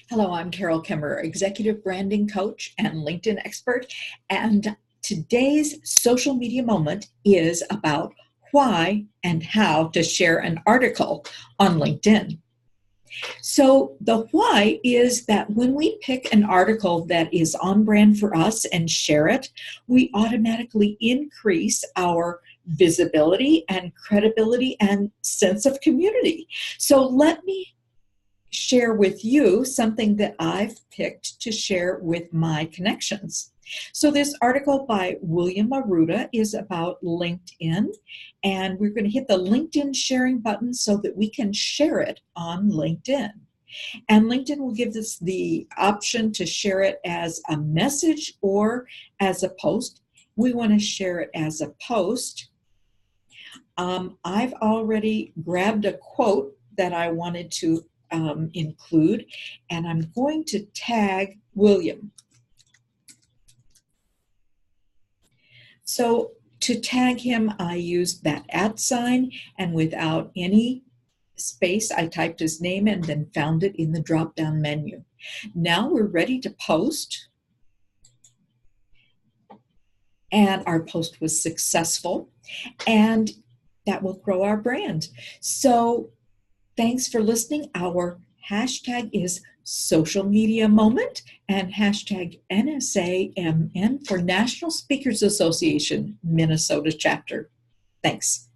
Hello, I'm Carol Kaemmerer, Executive Branding Coach and LinkedIn expert. And today's social media moment is about why and how to share an article on LinkedIn. So the why is that when we pick an article that is on brand for us and share it, we automatically increase our visibility and credibility and sense of community. So let me share with you something that I've picked to share with my connections. So this article by William Arruda is about LinkedIn, and we're going to hit the LinkedIn sharing button so that we can share it on LinkedIn. And LinkedIn will give us the option to share it as a message or as a post. We want to share it as a post. I've already grabbed a quote that I wanted to include, and I'm going to tag William. So to tag him, I used that @sign, and without any space, I typed his name and then found it in the drop-down menu. Now we're ready to post, and our post was successful, and that will grow our brand. So thanks for listening. Our hashtag is Social Media Moment and hashtag NSAMN for National Speakers Association, Minnesota chapter. Thanks.